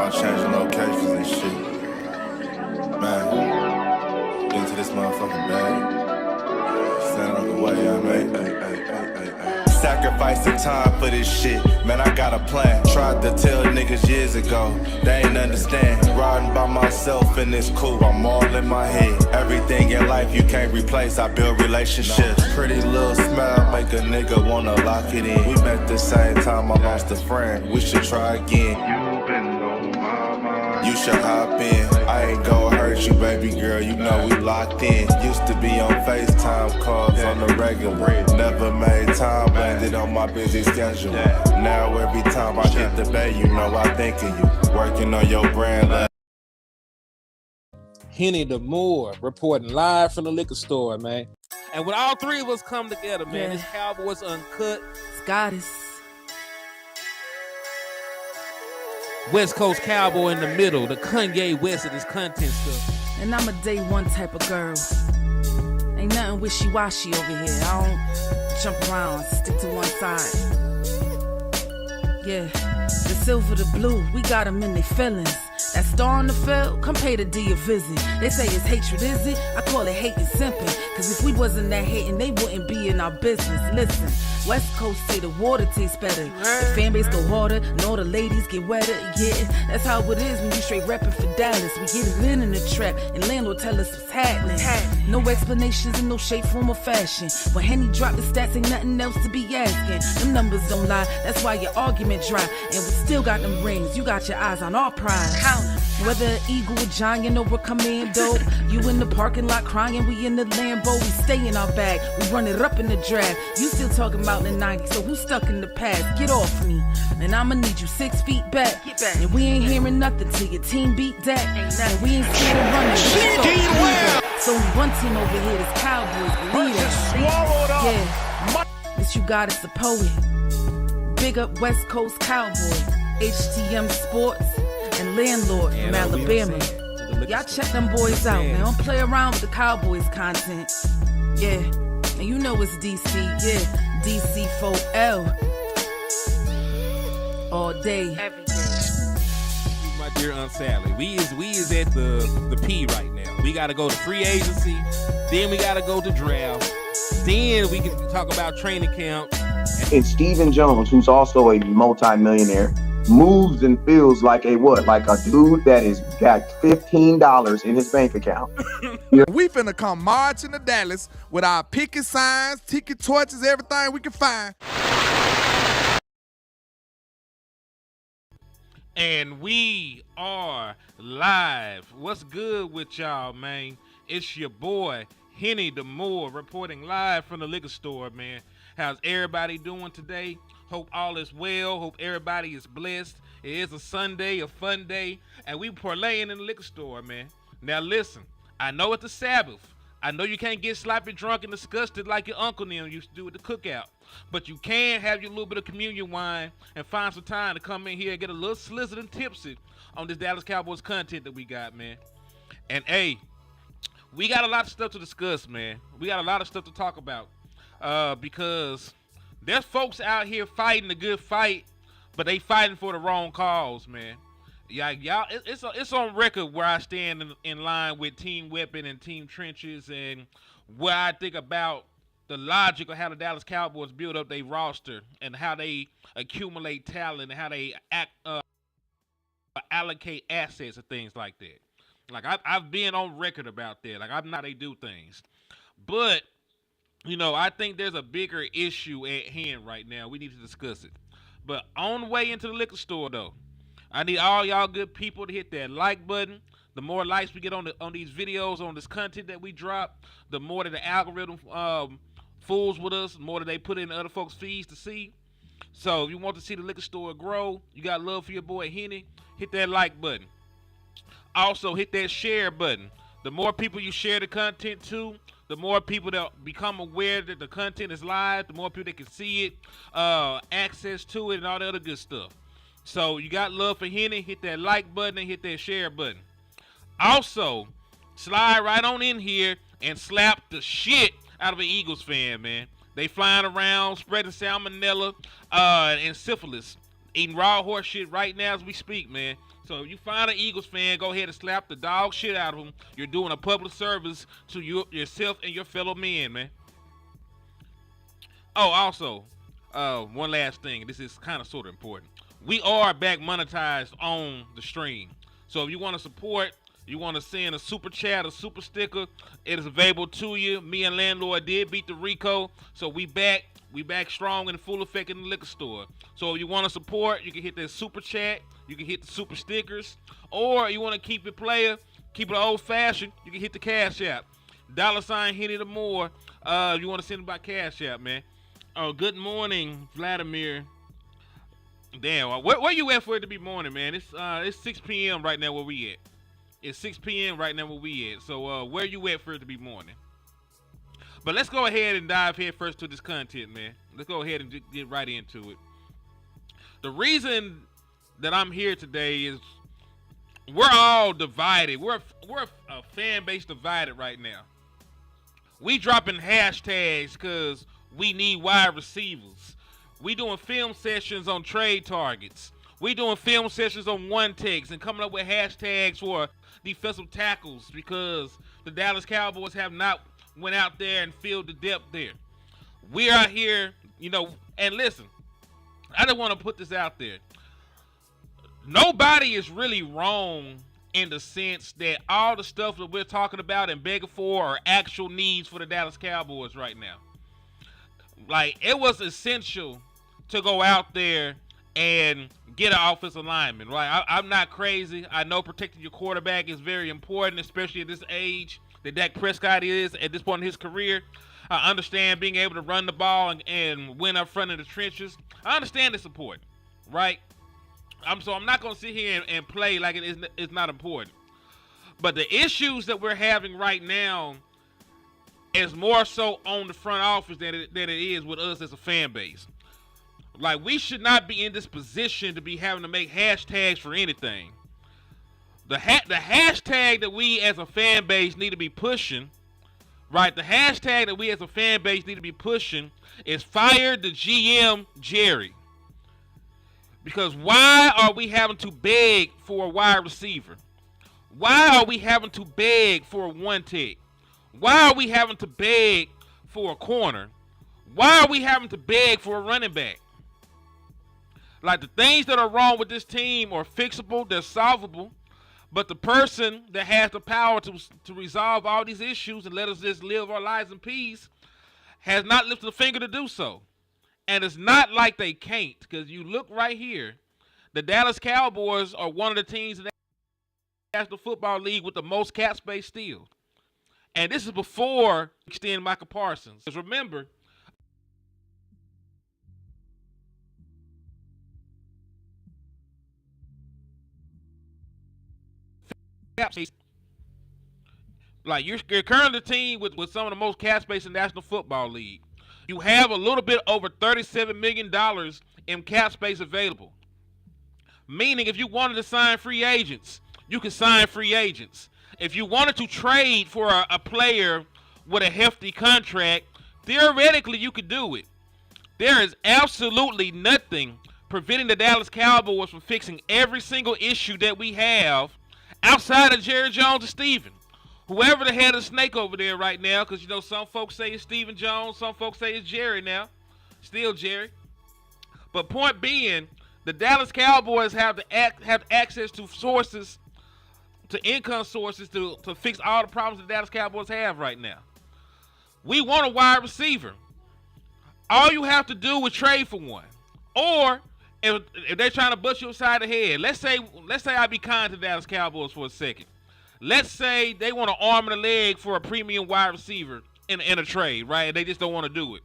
about changing locations and shit. Man, get into this motherfucking bag. Stand on the way, I made. Sacrificing time for this shit. Man, I got a plan. Tried to tell niggas years ago, they ain't understand. Riding by myself and it's cool, I'm all in my head. Everything in life you can't replace, I build relationships. Pretty little smile make a nigga wanna lock it in. We met the same time I lost a friend, we should try again. You been on my mind, you should hop in. I ain't gon' hurt you, baby girl, you know we locked in. Used to be on FaceTime calls on the regular. Never made time, landed on my busy schedule. Now every time I get the bay, you know I think of you. Working on your brand. Henny the Moore reporting live from the liquor store, man. And when all three of us come together, man, it's Cowboys Uncut. Goddess. West Coast Cowboy in the middle, the Kanye West of this content stuff. And I'm a day one type of girl. Ain't nothing wishy-washy over here. I don't jump around, I stick to one side. Yeah, the silver, the blue, we got them in their feelings. That star on the field, come pay the D a visit. They say it's hatred, is it? I call it hate and simping. Cause if we wasn't that hating, they wouldn't be in our business. Listen, West Coast say the water tastes better. The fan base go harder, and all the ladies get wetter. Yeah, that's how it is when you straight reppin' for Dallas. We get it in the trap, and landlord tell us what's happening. No explanations in no shape, form, or fashion. When Henny drop the stats, ain't nothing else to be asking. Them numbers don't lie, that's why your argument dry. And we still got them rings, you got your eyes on our prize. Whether an eagle, a giant, or a commando, you in the parking lot crying, we in the Lambo. We stay in our bag, we run it up in the draft. You still talking about the 90s, so who's stuck in the past? Get off me, and I'ma need you 6 feet back. And we ain't hearing nothing till your team beat that. And we ain't scared of running. So only one team over here is Cowboys, believe that. Yeah, this you got is the poet. Big up West Coast Cowboy, HTM Sports, and Landlord from Alabama. Y'all check them boys out, man. Don't play around with the Cowboys content. Yeah, and you know it's DC, yeah, DC4L. All day, every day. My dear Aunt Sally, we is at the P right now. We gotta go to free agency, then we gotta go to draft, then we can talk about training camp. And Stephen Jones, who's also a multi-millionaire, moves and feels like a what? Like a dude that is got $15 in his bank account. We finna come marching to Dallas with our picket signs, ticket torches, everything we can find. And we are live. What's good with y'all, man? It's your boy, Henny the Moore, reporting live from the liquor store, man. How's everybody doing today? Hope all is well. Hope everybody is blessed. It is a Sunday, a fun day, and we parlaying in the liquor store, man. Now listen, I know it's the Sabbath. I know you can't get sloppy drunk and disgusted like your uncle and them used to do at the cookout, but you can have your little bit of communion wine and find some time to come in here and get a little slizzard and tipsy on this Dallas Cowboys content that we got, man. And hey, we got a lot of stuff to discuss, man. We got a lot of stuff to talk about because there's folks out here fighting the good fight, but they fighting for the wrong cause, man. Yeah, y'all, it's on record where I stand in line with Team Weapon and Team Trenches, and what I think about the logic of how the Dallas Cowboys build up their roster and how they accumulate talent and how they allocate assets and things like that. Like I've been on record about that. Like I'm not they do things, but you know, I think there's a bigger issue at hand right now. We need to discuss it. But on the way into the liquor store, though, I need all y'all good people to hit that like button. The more likes we get on these videos, on this content that we drop, the more that the algorithm fools with us, the more that they put in other folks' feeds to see. So if you want to see the liquor store grow, you got love for your boy Henny, hit that like button. Also, hit that share button. The more people you share the content to, the more people that become aware that the content is live, the more people that can see it, access to it, and all the other good stuff. So you got love for Henny, hit that like button and hit that share button. Also, slide right on in here and slap the shit out of an Eagles fan, man. They flying around, spreading salmonella and syphilis eating raw horse shit right now as we speak, man. So if you find an Eagles fan, go ahead and slap the dog shit out of them. You're doing a public service to yourself and your fellow men, man. Oh, also, one last thing. This is kind of sort of important. We are back monetized on the stream. So if you want to support, you want to send a super chat, a super sticker, it is available to you. Me and Landlord did beat the Rico, so we back strong and in full effect in the liquor store. So if you want to support, you can hit that super chat, you can hit the super stickers, or you want to keep it player, keep it old fashioned, you can hit the Cash App. $ Henny the More. You want to send it by Cash App, man. Oh, good morning, Vladimir. Damn, where you at for it to be morning, man? It's 6 p.m. right now where we at. It's 6 p.m. right now where we at. So where you at for it to be morning? But let's go ahead and dive head first to this content, man. Let's go ahead and get right into it. The reason that I'm here today is we're all divided. We're a fan base divided right now. We dropping hashtags because we need wide receivers. We doing film sessions on trade targets. We doing film sessions on one text and coming up with hashtags for defensive tackles because the Dallas Cowboys have not went out there and filled the depth there. We are here, and listen, I just want to put this out there. Nobody is really wrong in the sense that all the stuff that we're talking about and begging for are actual needs for the Dallas Cowboys right now. Like, it was essential to go out there and get an offensive lineman, right? I'm not crazy. I know protecting your quarterback is very important, especially at this age that Dak Prescott is at this point in his career. I understand being able to run the ball and win up front in the trenches. I understand it's important, right? So I'm not going to sit here and play like it's not important. But the issues that we're having right now is more so on the front office than it is with us as a fan base. Like, we should not be in this position to be having to make hashtags for anything. The hashtag that we as a fan base need to be pushing, right? The hashtag that we as a fan base need to be pushing is fire the GM Jerry. Because why are we having to beg for a wide receiver? Why are we having to beg for a one tech? Why are we having to beg for a corner? Why are we having to beg for a running back? Like, the things that are wrong with this team are fixable, they're solvable, but the person that has the power to resolve all these issues and let us just live our lives in peace has not lifted a finger to do so. And it's not like they can't, because you look right here, the Dallas Cowboys are one of the teams in the National Football League with the most cap space still. And this is before extending Michael Parsons. Because remember, cap space, like, you're currently the team with some of the most cap space in the National Football League. You have a little bit over $37 million in cap space available. Meaning, if you wanted to sign free agents, you can sign free agents. If you wanted to trade for a player with a hefty contract, theoretically you could do it. There is absolutely nothing preventing the Dallas Cowboys from fixing every single issue that we have outside of Jerry Jones and Steven. Whoever the head of the snake over there right now, because some folks say it's Steven Jones, some folks say it's Jerry now. Still Jerry. But point being, the Dallas Cowboys have access to sources, to income sources to fix all the problems the Dallas Cowboys have right now. We want a wide receiver. All you have to do is trade for one. Or if they're trying to bust you upside the head, let's say I be kind to the Dallas Cowboys for a second. Let's say they want an arm and a leg for a premium wide receiver in a trade, right? And they just don't want to do it.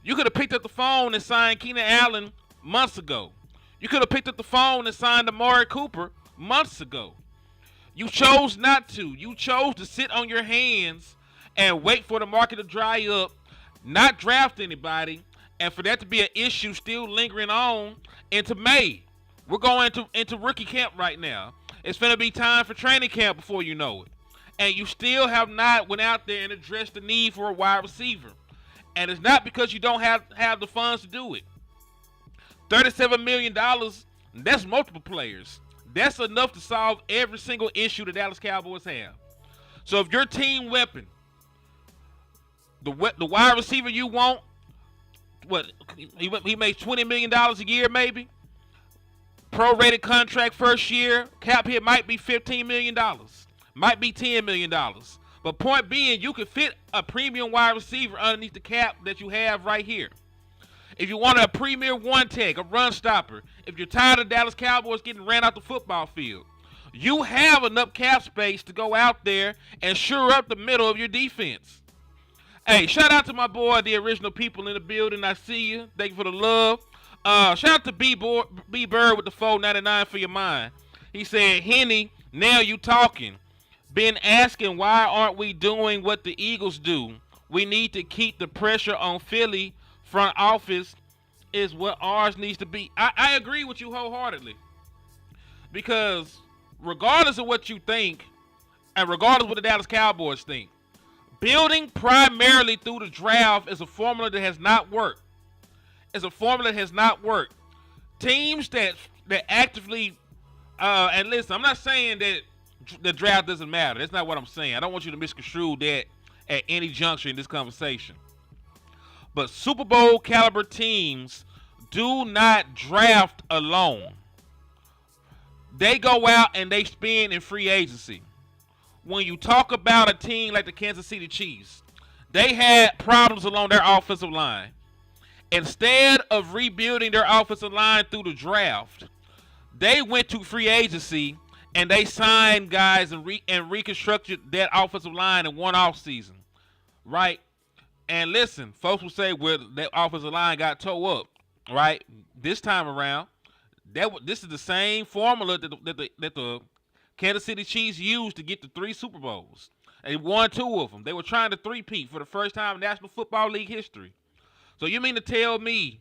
You could have picked up the phone and signed Keenan Allen months ago. You could have picked up the phone and signed Amari Cooper months ago. You chose not to. You chose to sit on your hands and wait for the market to dry up, not draft anybody, and for that to be an issue still lingering on into May. We're going into rookie camp right now. It's going to be time for training camp before you know it. And you still have not went out there and addressed the need for a wide receiver. And it's not because you don't have the funds to do it. $37 million, that's multiple players. That's enough to solve every single issue the Dallas Cowboys have. So if your team weapon, the wide receiver you want, what, he makes $20 million a year maybe? Prorated contract first year, cap hit might be $15 million, might be $10 million. But point being, you can fit a premium wide receiver underneath the cap that you have right here. If you want a premier one tech, a run stopper, if you're tired of Dallas Cowboys getting ran out the football field, you have enough cap space to go out there and shore up the middle of your defense. Hey, shout out to my boy, the original people in the building. I see you. Thank you for the love. Shout out to B Bird with the $4.99 for your mind. He said, Henny, now you talking. Been asking why aren't we doing what the Eagles do? We need to keep the pressure on Philly. Front office is what ours needs to be. I agree with you wholeheartedly. Because regardless of what you think, and regardless of what the Dallas Cowboys think, building primarily through the draft is a formula that has not worked. It's a formula that has not worked. Teams that actively, and listen, I'm not saying that the draft doesn't matter. That's not what I'm saying. I don't want you to misconstrue that at any juncture in this conversation. But Super Bowl caliber teams do not draft alone. They go out and they spend in free agency. When you talk about a team like the Kansas City Chiefs, they had problems along their offensive line. Instead of rebuilding their offensive line through the draft, they went to free agency and they signed guys and reconstructed that offensive line in one offseason, right? And listen, folks will say, well, that offensive line got tore up, right? This time around, this is the same formula that the Kansas City Chiefs used to get the 3 Super Bowls. They won 2 of them. They were trying to three-peat for the first time in National Football League history. So you mean to tell me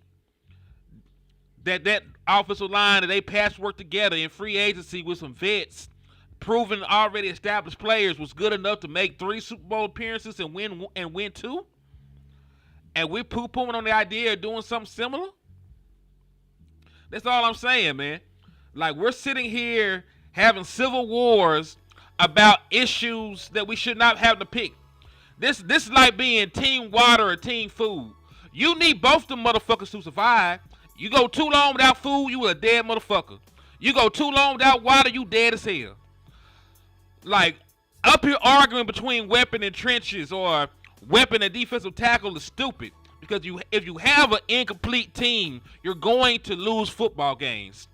that offensive line that they patchworked together in free agency with some vets, proven already established players, was good enough to make 3 Super Bowl appearances and win 2? And we're poo-pooing on the idea of doing something similar? That's all I'm saying, man. Like, we're sitting here having civil wars about issues that we should not have to pick. This is like being team water or team food. You need both the motherfuckers to survive. You go too long without food, you a dead motherfucker. You go too long without water, you dead as hell. Like, up here arguing between weapon and trenches or weapon and defensive tackle is stupid, because if you have an incomplete team, you're going to lose football games.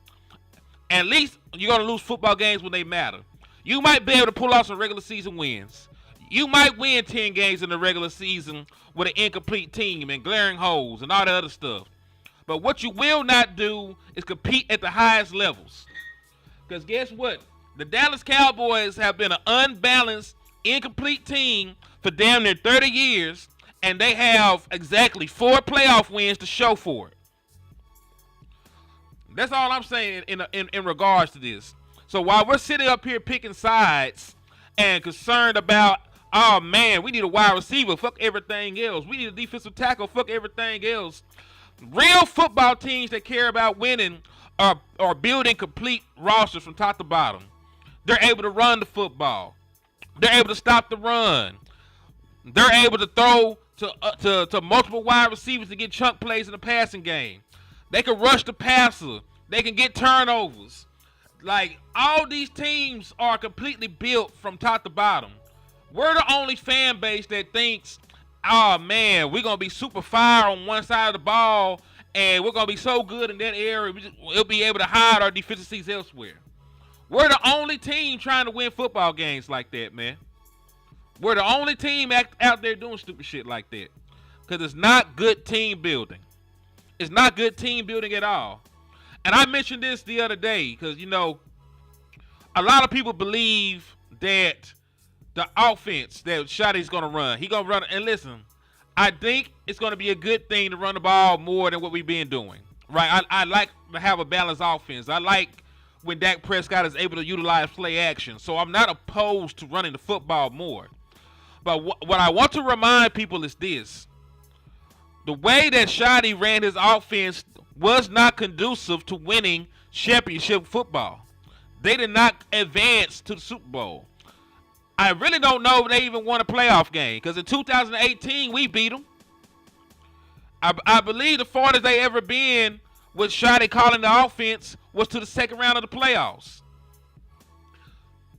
At least you're going to lose football games when they matter. You might be able to pull off some regular season wins. You might win 10 games in the regular season with an incomplete team and glaring holes and all that other stuff. But what you will not do is compete at the highest levels. Because guess what? The Dallas Cowboys have been an unbalanced, incomplete team for damn near 30 years, and they have exactly 4 playoff wins to show for it. That's all I'm saying in regards to this. So while we're sitting up here picking sides and concerned about, oh man, we need a wide receiver, fuck everything else. We need a defensive tackle, fuck everything else. Real football teams that care about winning are building complete rosters from top to bottom. They're able to run the football. They're able to stop the run. They're able to throw to multiple wide receivers to get chunk plays in the passing game. They can rush the passer. They can get turnovers. Like, all these teams are completely built from top to bottom. We're the only fan base that thinks, oh man, we're going to be super fire on one side of the ball and we're going to be so good in that area, we'll be able to hide our deficiencies elsewhere. We're the only team trying to win football games like that, man. We're the only team out there doing stupid shit like that. Because it's not good team building. It's not good team building at all. And I mentioned this the other day because, you know, a lot of people believe that the offense that Shotty's going to run, he going to run. And listen, I think it's going to be a good thing to run the ball more than what we've been doing. Right? I like to have a balanced offense. I like when Dak Prescott is able to utilize play action. So I'm not opposed to running the football more. But what I want to remind people is this. The way that Shotty ran his offense was not conducive to winning championship football. They did not advance to the Super Bowl. I really don't know if they even won a playoff game because in 2018 we beat them. I believe the farthest they ever been with Shotty calling the offense was to the second round of the playoffs.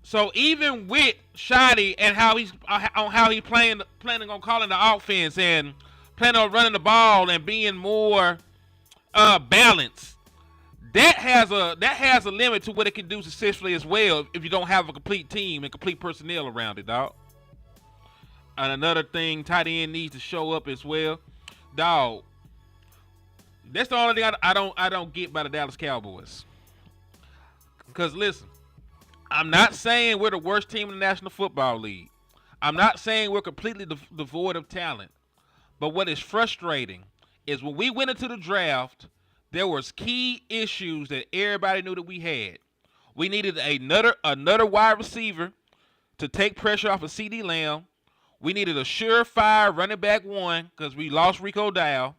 So even with Shotty and how he's planning on calling the offense and planning on running the ball and being more balanced, that has a limit to what it can do successfully as well if you don't have a complete team and complete personnel around it, dog. And another thing, tight end needs to show up as well, dog. That's the only thing I don't get by the Dallas Cowboys. Because listen, I'm not saying we're the worst team in the National Football League. I'm not saying we're completely devoid of talent. But what is frustrating is when we went into the draft, there was key issues that everybody knew that we had. We needed another wide receiver to take pressure off of CeeDee Lamb. We needed a surefire running back one because we lost Rico Dow.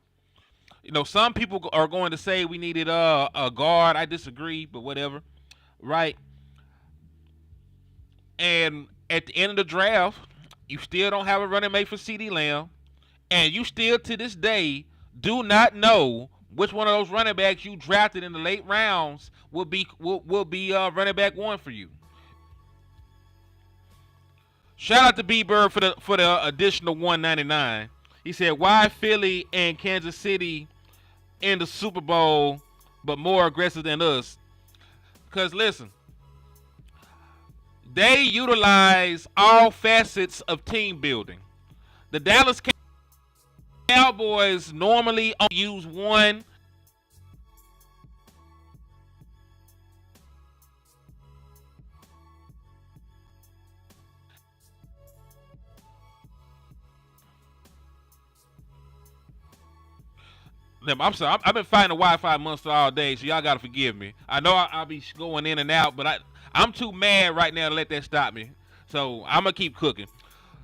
You know, some people are going to say we needed a guard. I disagree, but whatever. Right? And at the end of the draft, you still don't have a running mate for CeeDee Lamb. And you still, to this day, do not know which one of those running backs you drafted in the late rounds will be running back one for you. Shout out to B-Bird for the additional $1.99. He said, why Philly and Kansas City in the Super Bowl but more aggressive than us? Because listen, they utilize all facets of team building. The Dallas Cowboys normally only use one. I'm sorry. I've been fighting the Wi-Fi monster all day, so y'all gotta forgive me. I know I'll be going in and out, but I'm too mad right now to let that stop me. So I'm gonna keep cooking.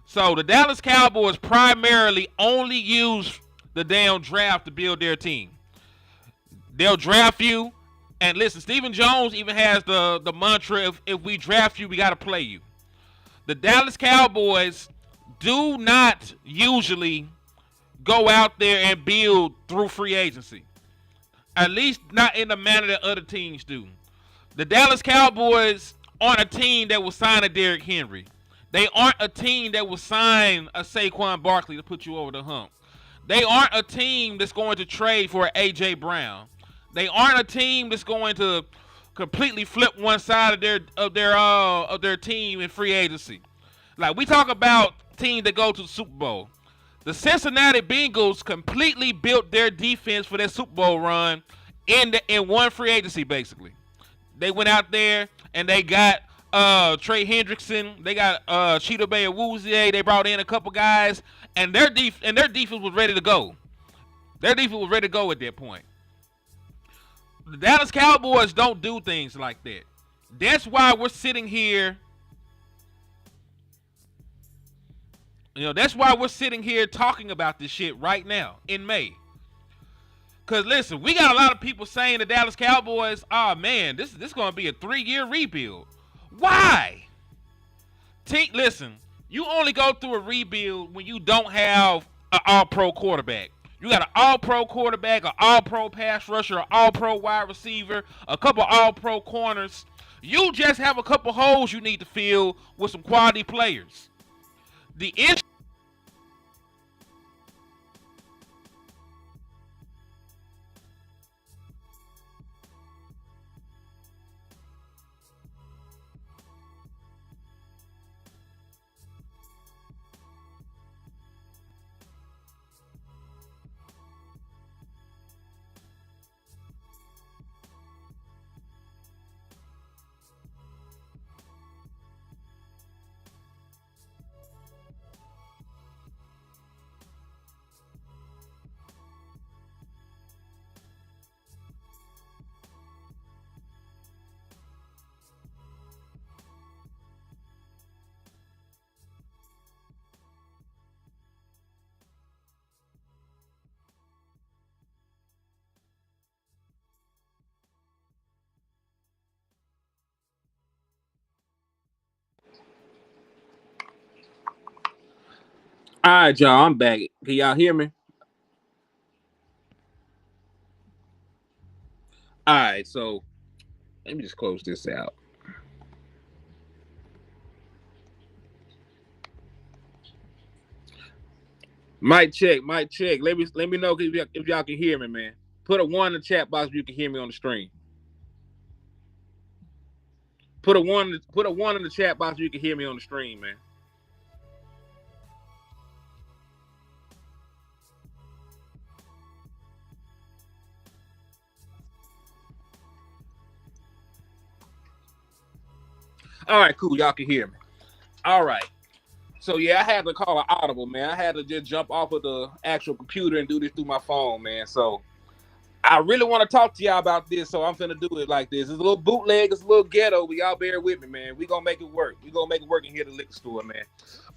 So the Dallas Cowboys primarily only use the damn draft to build their team. They'll draft you, and listen, Stephen Jones even has the mantra: if we draft you, we gotta play you. The Dallas Cowboys do not usually go out there and build through free agency. At least not in the manner that other teams do. The Dallas Cowboys aren't a team that will sign a Derrick Henry. They aren't a team that will sign a Saquon Barkley to put you over the hump. They aren't a team that's going to trade for an A.J. Brown. They aren't a team that's going to completely flip one side of their team in free agency. Like, we talk about teams that go to the Super Bowl. The Cincinnati Bengals completely built their defense for their Super Bowl run in one free agency, basically. They went out there and they got Trey Hendrickson. They got Cheetah Bay Awuzie. They brought in a couple guys, and their defense was ready to go. Their defense was ready to go at that point. The Dallas Cowboys don't do things like that. That's why we're sitting here. That's why we're sitting here talking about this shit right now in May. Because, listen, we got a lot of people saying the Dallas Cowboys, oh, man, this is going to be a 3-year rebuild. Why? Listen, you only go through a rebuild when you don't have an all-pro quarterback. You got an all-pro quarterback, an all-pro pass rusher, an all-pro wide receiver, a couple all-pro corners. You just have a couple holes you need to fill with some quality players. The issue All right, y'all. I'm back. Can y'all hear me? All right. So let me just close this out. Mic check. Mic check. Let me know if y'all can hear me, man. Put a 1 in the chat box if you can hear me on the stream. Put a one in the chat box if you can hear me on the stream, man. All right, cool. Y'all can hear me. All right. So yeah, I had to call an audible, man. I had to just jump off of the actual computer and do this through my phone, man. So I really want to talk to y'all about this, so I'm finna do it like this. It's a little bootleg, it's a little ghetto, but y'all bear with me, man. We gonna make it work. We gonna make it work in here at the liquor store, man.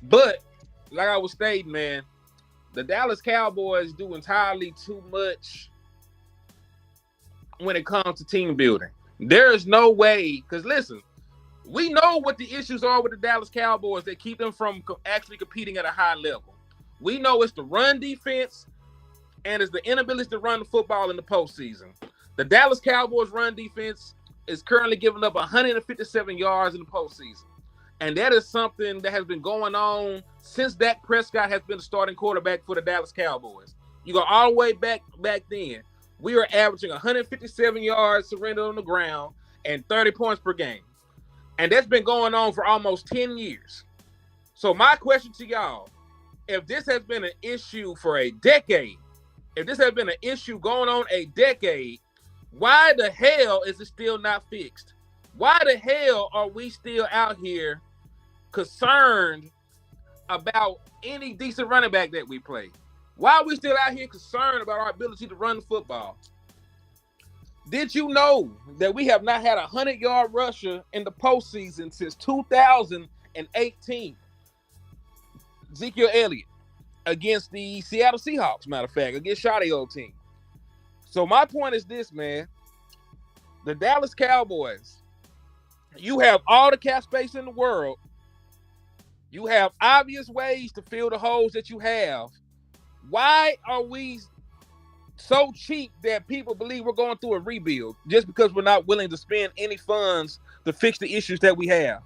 But like I was stating, man, the Dallas Cowboys do entirely too much when it comes to team building. There is no way, because listen, we know what the issues are with the Dallas Cowboys that keep them from actually competing at a high level. We know it's the run defense and it's the inability to run the football in the postseason. The Dallas Cowboys run defense is currently giving up 157 yards in the postseason. And that is something that has been going on since Dak Prescott has been the starting quarterback for the Dallas Cowboys. You go all the way back then. We were averaging 157 yards surrendered on the ground and 30 points per game. And that's been going on for almost 10 years. So my question to y'all, if this has been an issue for a decade, if this has been an issue going on a decade, why the hell is it still not fixed? Why the hell are we still out here concerned about any decent running back that we play? Why are we still out here concerned about our ability to run the football? Did you know that we have not had a 100-yard rusher in the postseason since 2018? Ezekiel Elliott against the Seattle Seahawks, matter of fact, against Shoddy old team. So my point is this, man. The Dallas Cowboys, you have all the cap space in the world. You have obvious ways to fill the holes that you have. Why are we so cheap that people believe we're going through a rebuild just because we're not willing to spend any funds to fix the issues that we have?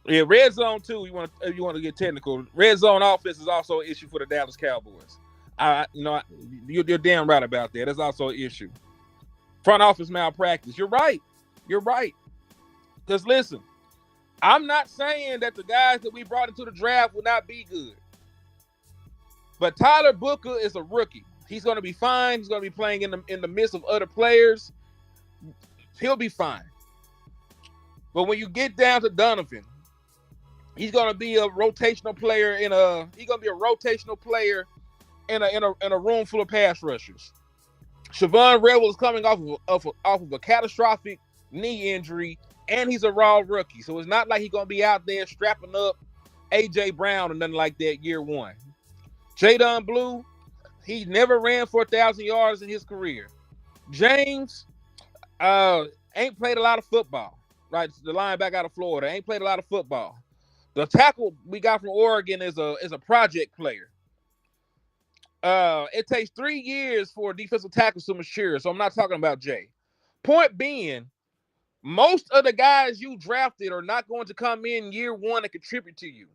Yeah, red zone too. If you want to get technical, red zone offense is also an issue for the Dallas Cowboys. You're damn right about that. That's also an issue. Front office malpractice. You're right. Because listen, I'm not saying that the guys that we brought into the draft will not be good. But Tyler Booker is a rookie. He's going to be fine. He's going to be playing in the midst of other players. He'll be fine. But when you get down to Donovan, he's going to be a rotational player in a room full of pass rushers. Siobhan Rebel is coming off of a catastrophic knee injury, and he's a raw rookie. So it's not like he's going to be out there strapping up A.J. Brown or nothing like that year one. Jadon Blue, he never ran for 1,000 yards in his career. James ain't played a lot of football, right? The linebacker out of Florida ain't played a lot of football. The tackle we got from Oregon is a project player. It takes 3 years for defensive tackles to mature, so I'm not talking about Jay. Point being, most of the guys you drafted are not going to come in year one and contribute to you,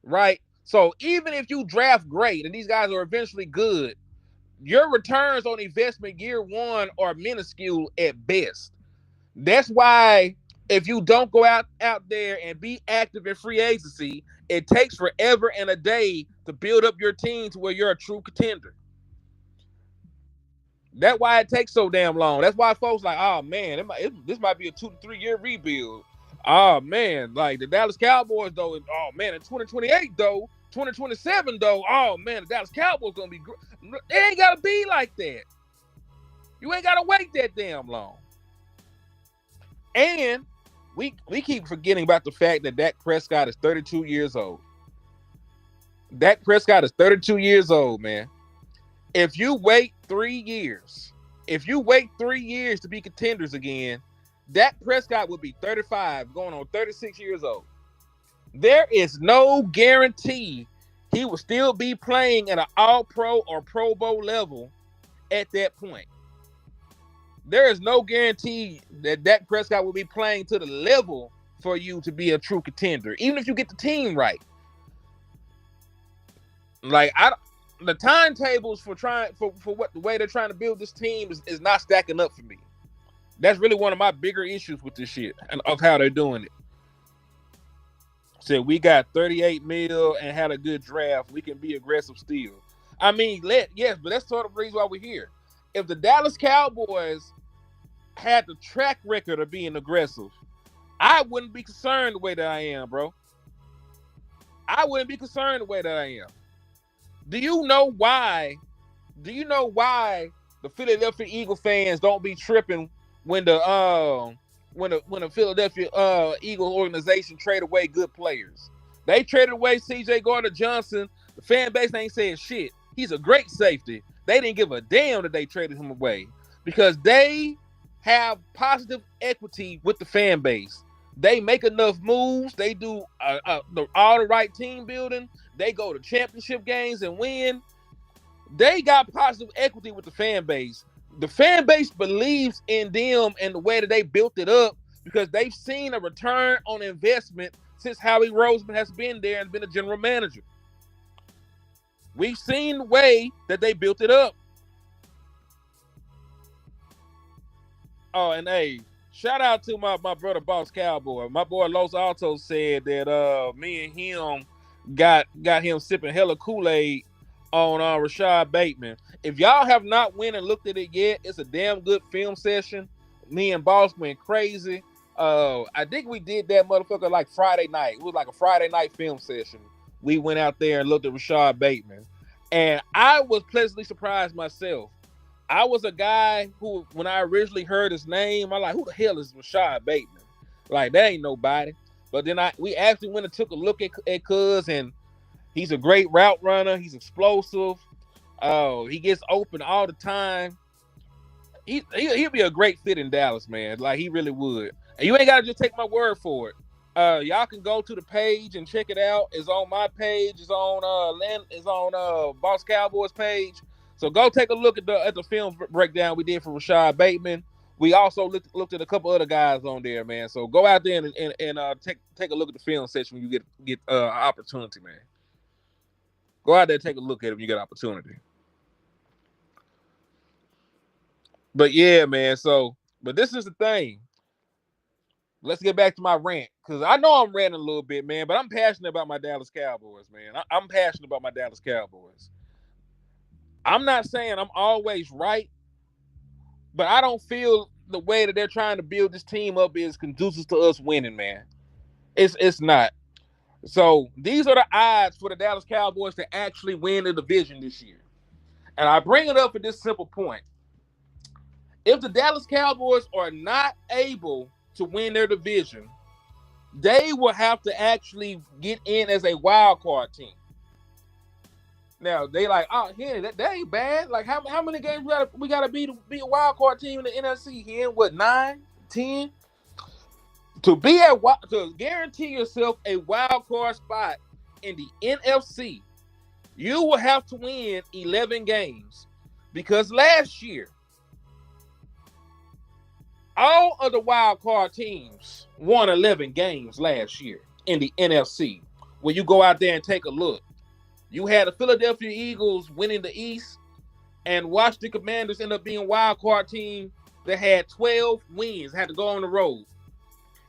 right? So even if you draft great and these guys are eventually good, your returns on investment year one are minuscule at best. That's why if you don't go out there and be active in free agency, it takes forever and a day to build up your team to where you're a true contender. That's why it takes so damn long. That's why folks like, oh man, this might be a 2 to 3 year rebuild. Oh man, like the Dallas Cowboys though. Oh man, in 2028 though, 2027 though. Oh man, the Dallas Cowboys gonna be great. It ain't gotta be like that. You ain't gotta wait that damn long. And we keep forgetting about the fact that Dak Prescott is 32 years old. Dak Prescott is 32 years old, man. If you wait 3 years, to be contenders again, Dak Prescott would be 35, going on 36 years old. There is no guarantee he will still be playing at an All-Pro or Pro Bowl level at that point. There is no guarantee that Dak Prescott will be playing to the level for you to be a true contender, even if you get the team right. Like, the timetables for what the way they're trying to build this team is not stacking up for me. That's really one of my bigger issues with this shit and of how they're doing it. Said we got 38 mil and had a good draft. We can be aggressive still. I mean, yes, but that's sort of the reason why we're here. If the Dallas Cowboys had the track record of being aggressive, I wouldn't be concerned the way that I am, bro. I wouldn't be concerned the way that I am. Do you know why the Philadelphia Eagle fans don't be tripping when the Philadelphia Eagles organization trade away good players? They traded away C.J. Gardner-Johnson. The fan base ain't saying shit. He's a great safety. They didn't give a damn that they traded him away because they have positive equity with the fan base. They make enough moves. They do all the right team building. They go to championship games and win. They got positive equity with the fan base. The fan base believes in them and the way that they built it up because they've seen a return on investment since Howie Roseman has been there and been a general manager. We've seen the way that they built it up. Oh, and hey, shout out to my brother Boss Cowboy. My boy Los Altos said that me and him got him sipping hella Kool-Aid on Rashad Bateman. If y'all have not went and looked at it yet, it's a damn good film session. Me and Boss went crazy. I think we did that motherfucker like Friday night. It was like a Friday night film session. We went out there and looked at Rashad Bateman. And I was pleasantly surprised myself. I was a guy who, when I originally heard his name, I'm like, who the hell is Rashad Bateman? Like, that ain't nobody. But then we actually went and took a look at Cuz, and he's a great route runner. He's explosive. He gets open all the time. He'll be a great fit in Dallas, man. Like, he really would. And you ain't got to just take my word for it. Y'all can go to the page and check it out. It's on my page. It's on Boss Cowboys page. So go take a look at the film breakdown we did for Rashad Bateman. We also looked at a couple other guys on there, man. So go out there and take a look at the film section when you get opportunity, man. Go out there and take a look at it when you get opportunity. But yeah, man. But this is the thing. Let's get back to my rant, because I know I'm ranting a little bit, man, but I'm passionate about my Dallas Cowboys, man. I'm passionate about my Dallas Cowboys. I'm not saying I'm always right, but I don't feel the way that they're trying to build this team up is conducive to us winning, man. It's not. So these are the odds for the Dallas Cowboys to actually win the division this year. And I bring it up for this simple point. If the Dallas Cowboys are not able to win their division, they will have to actually get in as a wild card team. Now they like, oh, yeah, that ain't bad. Like, how many games we gotta be to be a wild card team in the NFC? Here, what, 9, 10? To guarantee yourself a wild card spot in the NFC, you will have to win 11 games, because last year all of the wild card teams won 11 games last year in the NFC. When you go out there and take a look, you had the Philadelphia Eagles winning the East, and Washington Commanders end up being a wild card team that had 12 wins, had to go on the road.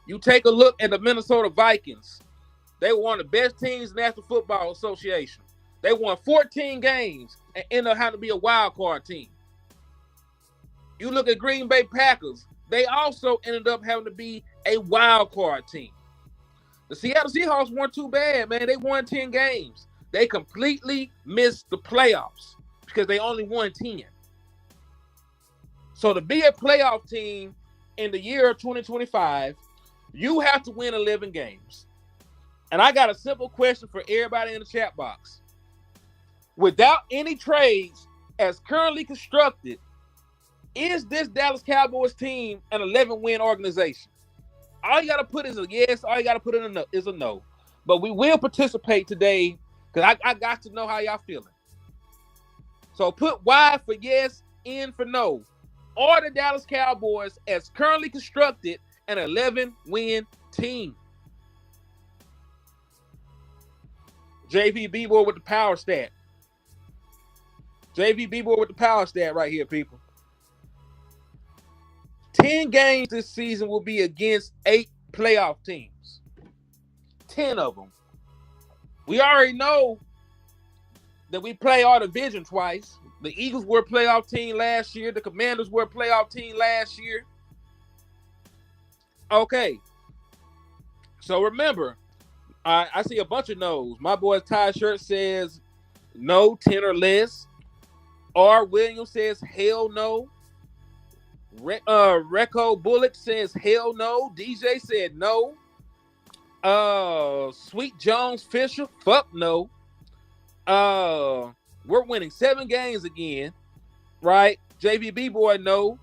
You take a look at the Minnesota Vikings. They were one of the best teams in the National Football Association. They won 14 games and ended up having to be a wild card team. You look at Green Bay Packers. They also ended up having to be a wild card team. The Seattle Seahawks weren't too bad, man. They won 10 games. They completely missed the playoffs because they only won 10. So to be a playoff team in the year of 2025, you have to win 11 games. And I got a simple question for everybody in the chat box. Without any trades as currently constructed, Is this Dallas Cowboys team an 11-win organization? All you got to put is a yes. All you got to put in a no, is a no. But we will participate today because I got to know how y'all feeling. So put Y for yes, N for no. Are the Dallas Cowboys, as currently constructed, an 11-win team? JV B-Boy with the power stat. JV B-Boy with the power stat right here, people. 10 games this season will be against 8 playoff teams. 10 of them. We already know that we play our division twice. The Eagles were a playoff team last year. The Commanders were a playoff team last year. Okay. So remember, I see a bunch of no's. My boy Ty Shirt says no, 10 or less. R. Williams says hell no. Recco Bullock says hell no. DJ said no. Sweet Jones Fisher, fuck no. We're winning 7 games again, right? JVB boy, no.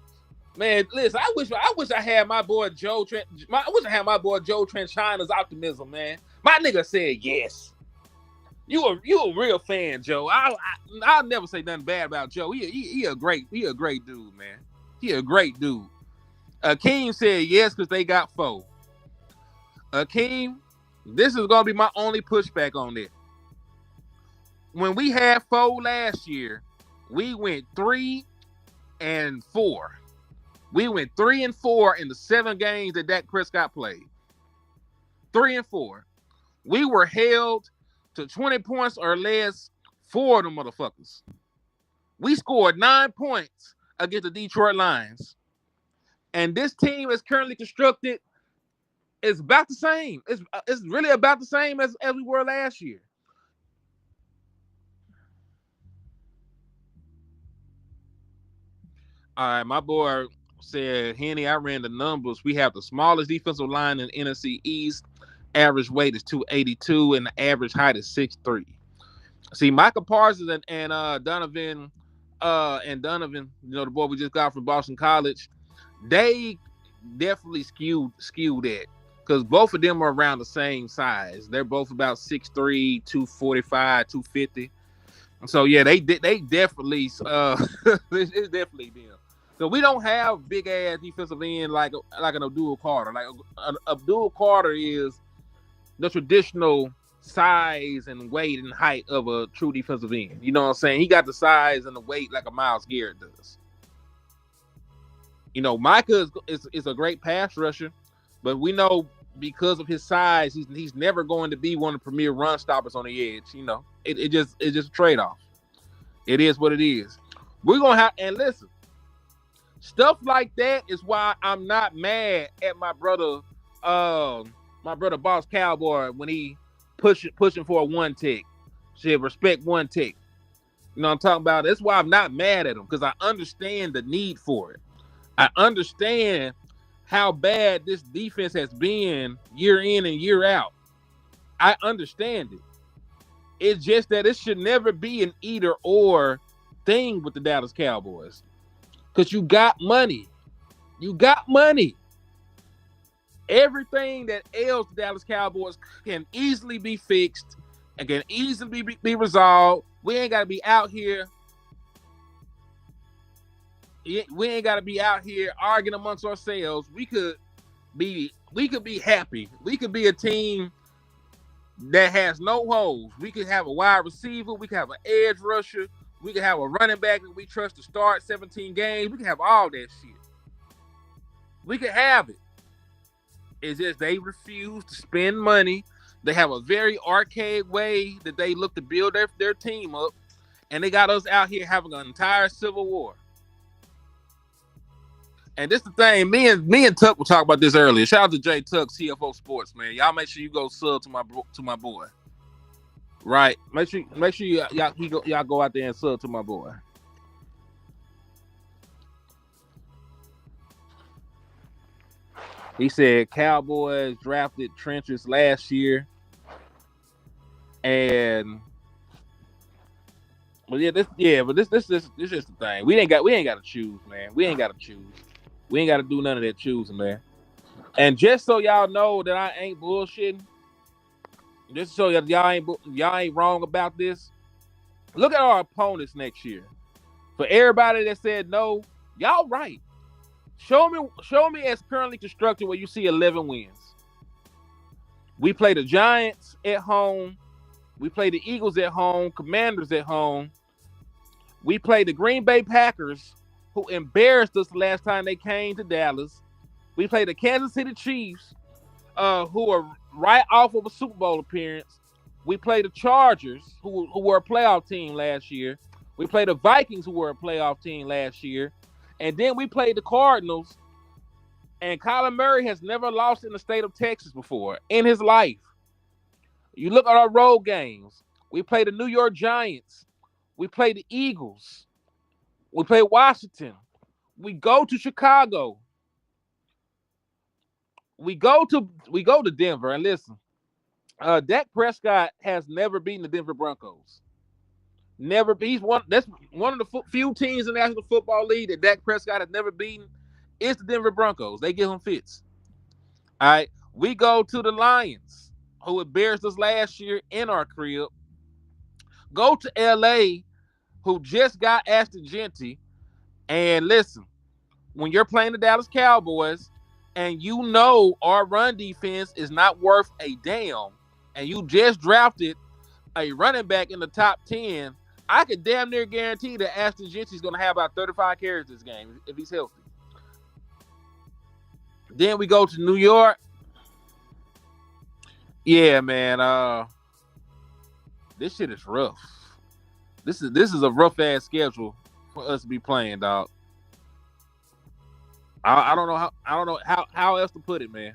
Man, listen, I wish I had my boy Joe Tranchina's optimism, man. My nigga said yes. You a real fan, Joe. I'll never say nothing bad about Joe. He a great dude, man. He a great dude. Akeem said yes because they got 4. Akeem, this is gonna be my only pushback on this. When we had 4 last year, we went 3-4. We went 3-4 in the 7 games that Dak Prescott played. 3-4. We were held to 20 points or less 4 of them motherfuckers. We scored 9 points against the Detroit Lions. And this team is currently constructed is about the same. It's really about the same as we were last year. All right, my boy said, Henny, I ran the numbers. We have the smallest defensive line in NFC East. Average weight is 282, and the average height is 6'3". See, Micah Parsons and Donovan, you know, the boy we just got from Boston College, they definitely skewed that because both of them are around the same size. They're both about 6'3", 245, 250. So yeah, they definitely it's definitely them. So we don't have big ass defensive end like an Abdul Carter. Like Abdul Carter is the traditional size and weight and height of a true defensive end. You know what I'm saying? He got the size and the weight like a Myles Garrett does. You know, Micah is a great pass rusher, but we know because of his size, he's never going to be one of the premier run stoppers on the edge. You know, it's just a trade-off. It is what it is. We're gonna have, and listen, stuff like that is why I'm not mad at my brother Boss Cowboy when he pushing for a 1 tick. Should respect 1 tick. You know what I'm talking about? That's why I'm not mad at him, because I understand the need for it. I understand how bad this defense has been year in and year out. I understand it. It's just that it should never be an either or thing with the Dallas Cowboys. Because you got money. You got money. Everything that ails the Dallas Cowboys can easily be fixed and can easily be resolved. We ain't got to be out here. We ain't got to be out here arguing amongst ourselves. We could be happy. We could be a team that has no holes. We could have a wide receiver. We could have an edge rusher. We could have a running back that we trust to start 17 games. We could have all that shit. We could have it. It's just they refuse to spend money. They have a very archaic way that they look to build their team up. And they got us out here having an entire civil war. And this is the thing, me and Tuck were talking about this earlier. Shout out to Jay Tuck, CFO Sports, man. Y'all make sure you go sub to my boy. Right? Make sure y'all go out there and sub to my boy. He said Cowboys drafted trenches last year, and But this is the thing. We ain't got to choose, man. We ain't got to choose. We ain't got to do none of that choosing, man. And just so y'all know that I ain't bullshitting, just so y'all ain't wrong about this. Look at our opponents next year. For everybody that said no, y'all right. Show me as currently constructed where you see 11 wins. We play the Giants at home. We play the Eagles at home, Commanders at home. We play the Green Bay Packers, who embarrassed us the last time they came to Dallas. We play the Kansas City Chiefs, who are right off of a Super Bowl appearance. We play the Chargers, who were a playoff team last year. We play the Vikings, who were a playoff team last year. And then we played the Cardinals. And Kyler Murray has never lost in the state of Texas before in his life. You look at our road games. We play the New York Giants. We play the Eagles. We play Washington. We go to Chicago. We go to Denver. And listen, Dak Prescott has never beaten the Denver Broncos. Never. That's one of the few teams in the National Football League that Dak Prescott has never beaten. It's the Denver Broncos. They give him fits. All right. We go to the Lions, who embarrassed us last year in our crib. Go to LA, who just got Ashton Genty. And listen, when you're playing the Dallas Cowboys and you know our run defense is not worth a damn, and you just drafted a running back in the top 10, I could damn near guarantee that Ashton Genty is going to have about 35 carries this game if he's healthy. Then we go to New York. Yeah, man. This shit is rough. This is a rough ass schedule for us to be playing, dog. I don't know how else to put it, man.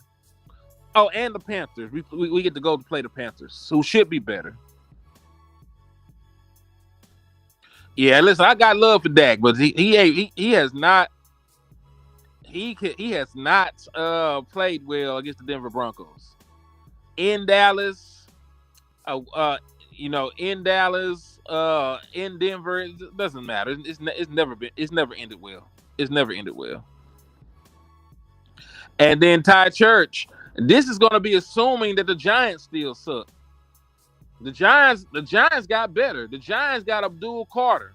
Oh, and the Panthers. We get to go to play the Panthers, who should be better. Yeah, listen, I got love for Dak, but he has not played well against the Denver Broncos. In Dallas, in Dallas, in Denver, it doesn't matter. It's never ended well. It's never ended well. And then Ty Church, this is going to be assuming that the Giants still suck. The Giants got better. The Giants got Abdul Carter,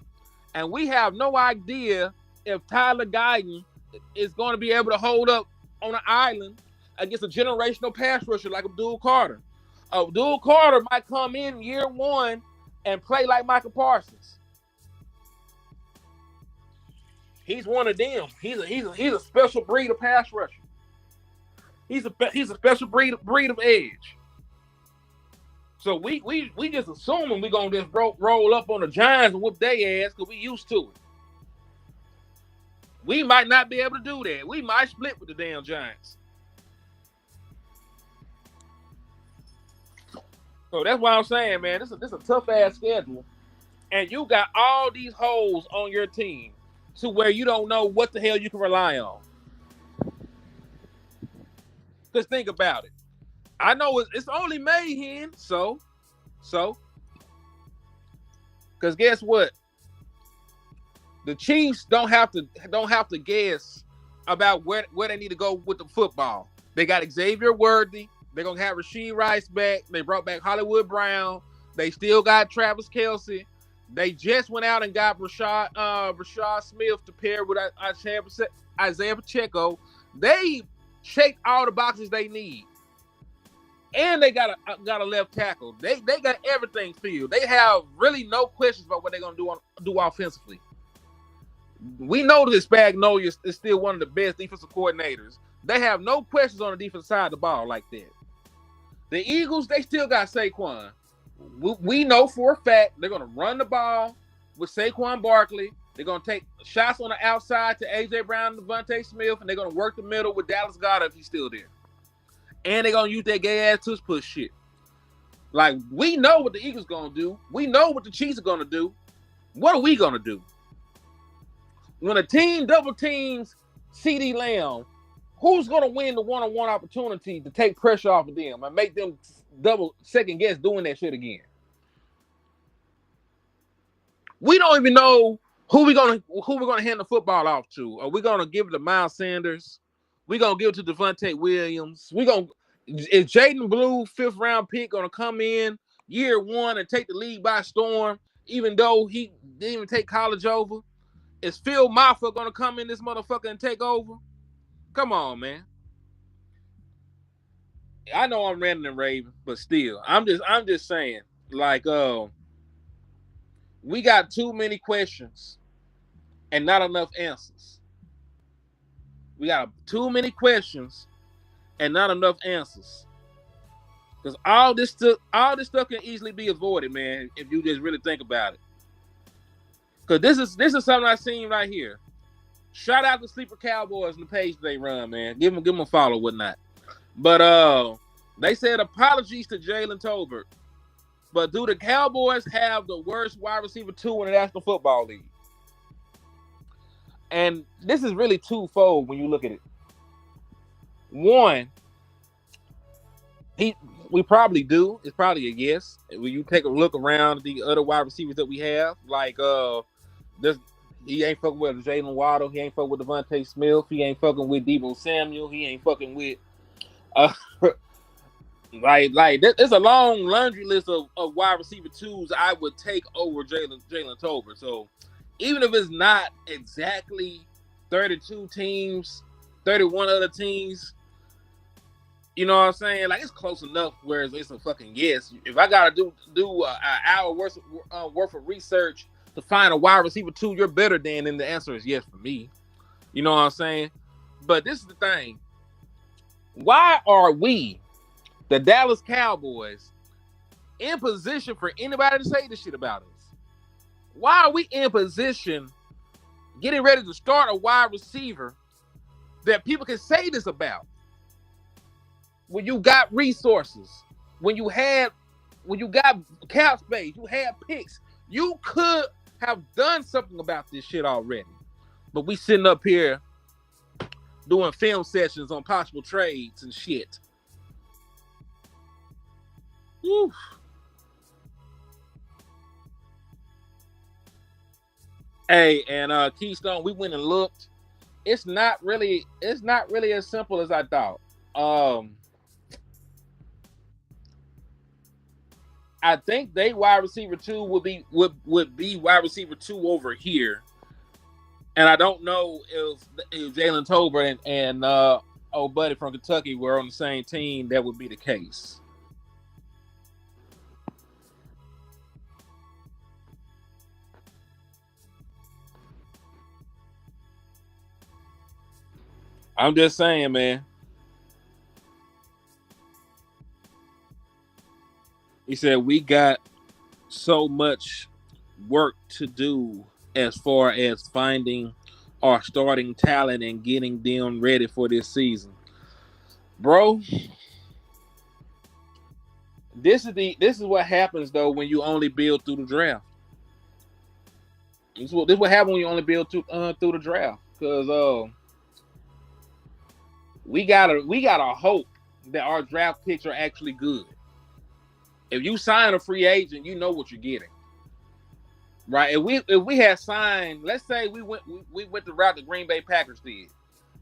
and we have no idea if Tyler Guyton is going to be able to hold up on an island against a generational pass rusher like Abdul Carter. Abdul Carter might come in year one and play like Michael Parsons. He's one of them. He's a special breed of pass rusher. He's a special breed of edge. So we just assuming we're gonna just roll up on the Giants and whoop their ass because we used to it. We might not be able to do that. We might split with the damn Giants. So that's why I'm saying, man, this is a tough ass schedule, and you got all these holes on your team to where you don't know what the hell you can rely on. Just think about it. I know it's only Mayhem, so, because guess what? The Chiefs don't have to guess about where they need to go with the football. They got Xavier Worthy. They're gonna have Rashee Rice back. They brought back Hollywood Brown. They still got Travis Kelce. They just went out and got Rashad Smith to pair with Isaiah Pacheco. They checked all the boxes they need. And they got a left tackle. They got everything filled. They have really no questions about what they're gonna do offensively. We know that Spagnuolo is still one of the best defensive coordinators. They have no questions on the defensive side of the ball like that. The Eagles, they still got Saquon. We know for a fact they're gonna run the ball with Saquon Barkley. They're gonna take shots on the outside to A.J. Brown and Devontae Smith, and they're gonna work the middle with Dallas Goedert if he's still there. And they're going to use that gay-ass tush-push shit. Like, we know what the Eagles going to do. We know what the Chiefs are going to do. What are we going to do? When a team double teams CeeDee Lamb, who's going to win the one-on-one opportunity to take pressure off of them and make them double second-guess doing that shit again? We don't even know who we're gonna hand the football off to. Are we gonna give it to Miles Sanders? We gonna give it to Devontae Williams? Is Jaden Blue 5th round pick gonna come in year 1 and take the league by storm, even though he didn't even take college over? Is Phil Maffa gonna come in this motherfucker and take over? Come on, man. I know I'm ranting and raving, but still, I'm just saying, like, we got too many questions and not enough answers. We got too many questions and not enough answers. Because all this stuff can easily be avoided, man, if you just really think about it. Because this is something I seen right here. Shout out to Sleeper Cowboys and the page they run, man. Give them a follow, whatnot. But they said apologies to Jalen Tolbert. But do the Cowboys have the worst wide receiver 2 in the National Football League? And this is really twofold when you look at it. One, we probably do. It's probably a yes. When you take a look around the other wide receivers that we have, like he ain't fucking with Jalen Waddle, he ain't fucking with Devontae Smith, he ain't fucking with Deebo Samuel, he ain't fucking with like there's a long laundry list of wide receiver 2s I would take over Jalen Tolbert. So even if it's not exactly 32 teams, 31 other teams, you know what I'm saying? Like, it's close enough where it's a fucking yes. If I gotta do an hour worth of research to find a wide receiver 2 you're better than, then the answer is yes for me. You know what I'm saying? But this is the thing. Why are we, the Dallas Cowboys, in position for anybody to say this shit about us? Why are we in position getting ready to start a wide receiver that people can say this about? When you got resources, when you got cap space, you had picks, you could have done something about this shit already. But we sitting up here doing film sessions on possible trades and shit. Woo. Hey, and Keystone, we went and looked. It's not really as simple as I thought. I think they wide receiver 2 would be wide receiver 2 over here, and I don't know if Jalen Tolbert and old buddy from Kentucky were on the same team. That would be the case. I'm just saying, man. He said, we got so much work to do as far as finding our starting talent and getting them ready for this season. Bro, this is what happens, though, when you only build through the draft. This is what happens when you only build through the draft. Because we gotta hope that our draft picks are actually good. If you sign a free agent, you know what you're getting, right? If we had signed, let's say we went the route the Green Bay Packers did.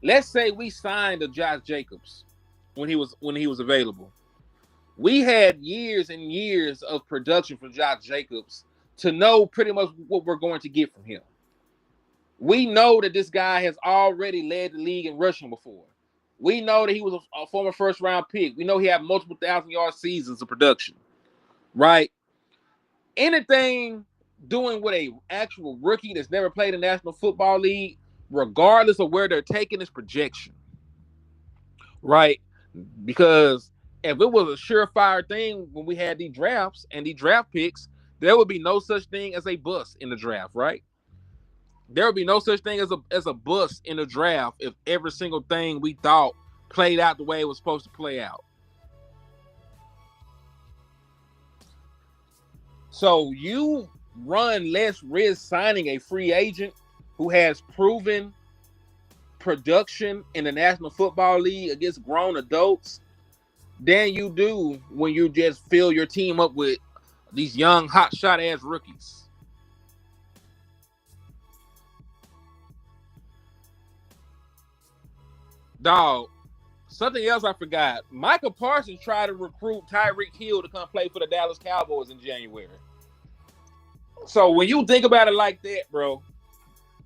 Let's say we signed a Josh Jacobs when he was available. We had years and years of production from Josh Jacobs to know pretty much what we're going to get from him. We know that this guy has already led the league in rushing before. We know that he was a former first-round pick. We know he had multiple 1,000-yard seasons of production. Right? Anything doing with a actual rookie that's never played in the National Football League, regardless of where they're taking his projection. Right? Because if it was a surefire thing when we had these drafts and these draft picks, there would be no such thing as a bust in the draft, right? There would be no such thing as a bust in the draft if every single thing we thought played out the way it was supposed to play out. So you run less risk signing a free agent who has proven production in the National Football League against grown adults than you do when you just fill your team up with these young hotshot ass rookies. Dog. Something else I forgot. Michael Parsons tried to recruit Tyreek Hill to come play for the Dallas Cowboys in January. So when you think about it like that, bro,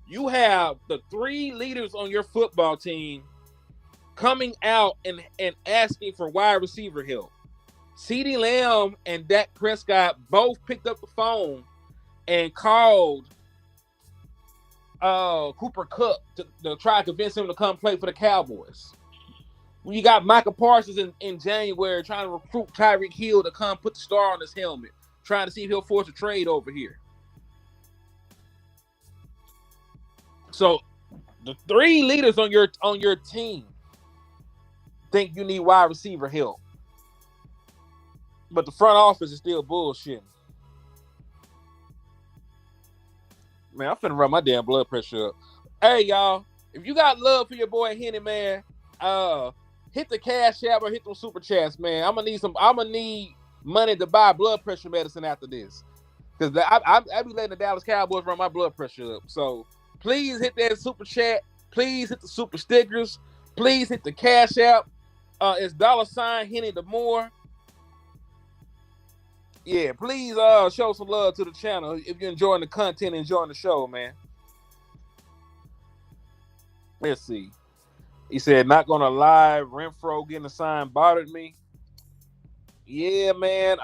you have the 3 leaders on your football team coming out and asking for wide receiver help. CeeDee Lamb and Dak Prescott both picked up the phone and called Cooper Kupp to try to convince him to come play for the Cowboys. When you got Michael Parsons in January trying to recruit Tyreek Hill to come put the star on his helmet, trying to see if he'll force a trade over here. So the 3 leaders on your team think you need wide receiver help. But the front office is still bullshitting. Man, I'm finna run my damn blood pressure up. Hey, y'all, if you got love for your boy Henny, man, hit the Cash App or hit them super chats, man. I'm gonna need money to buy blood pressure medicine after this. Because I be letting the Dallas Cowboys run my blood pressure up. So please hit that super chat. Please hit the super stickers. Please hit the Cash App. It's $ Henny the More. Yeah, please show some love to the channel if you're enjoying the content, enjoying the show, man. Let's see. He said, not gonna lie, Renfro getting a sign bothered me. Yeah, man.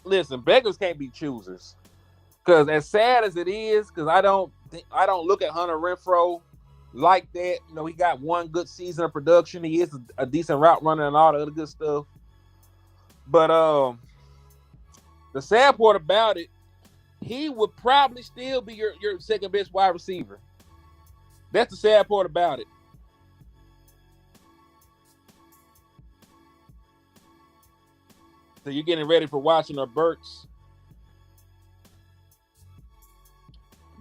Listen, beggars can't be choosers. Cause as sad as it is, cause I don't look at Hunter Renfro like that. You know, he got one good season of production. He is a decent route runner and all the other good stuff. But the sad part about it, he would probably still be your second best wide receiver. That's the sad part about it. So you're getting ready for watching the Burks.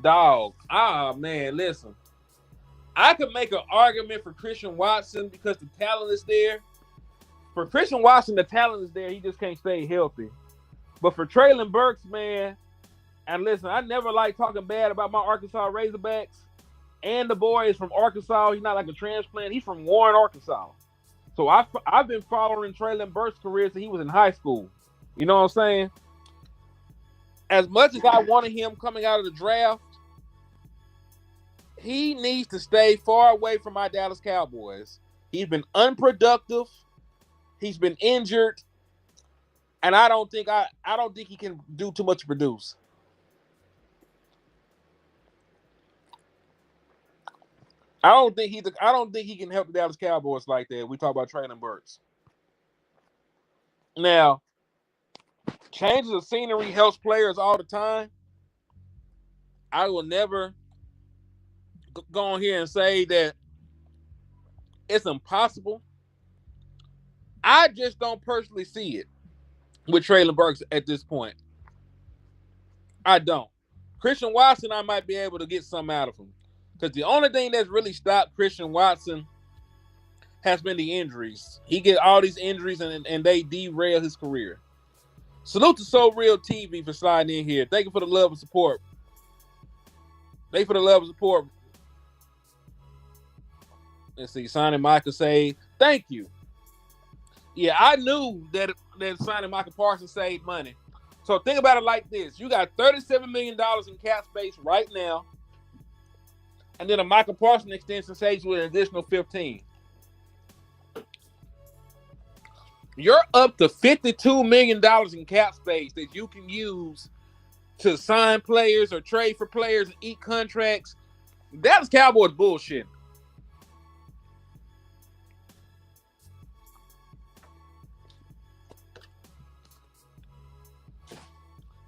Dog. Man, listen. I could make an argument for Christian Watson because the talent is there. For Christian Watson, the talent is there. He just can't stay healthy. But for Treylon Burks, man, and listen, I never like talking bad about my Arkansas Razorbacks. And the boy is from Arkansas. He's not like a transplant. He's from Warren, Arkansas. So I've been following Treylon Burks' career since he was in high school. You know what I'm saying? As much as I wanted him coming out of the draft, he needs to stay far away from my Dallas Cowboys. He's been unproductive. He's been injured, and I don't think he can do too much to produce. I don't think he can help the Dallas Cowboys like that. We talk about Treylon Burks. Now, changes of scenery helps players all the time. I will never go on here and say that it's impossible. I just don't personally see it with Treylon Burks at this point. I don't. Christian Watson, I might be able to get something out of him. Because the only thing that's really stopped Christian Watson has been the injuries. He get all these injuries and they derail his career. Salute to So Real TV for sliding in here. Thank you for the love and support. Thank you for the love and support. Let's see. Sonny Michael say, thank you. Yeah, I knew that signing Michael Parsons saved money. So think about it like this. You got $37 million in cap space right now. And then a Michael Parsons extension saves you an additional 15. You're up to $52 million in cap space that you can use to sign players or trade for players and eat contracts. Dallas Cowboys bullshit.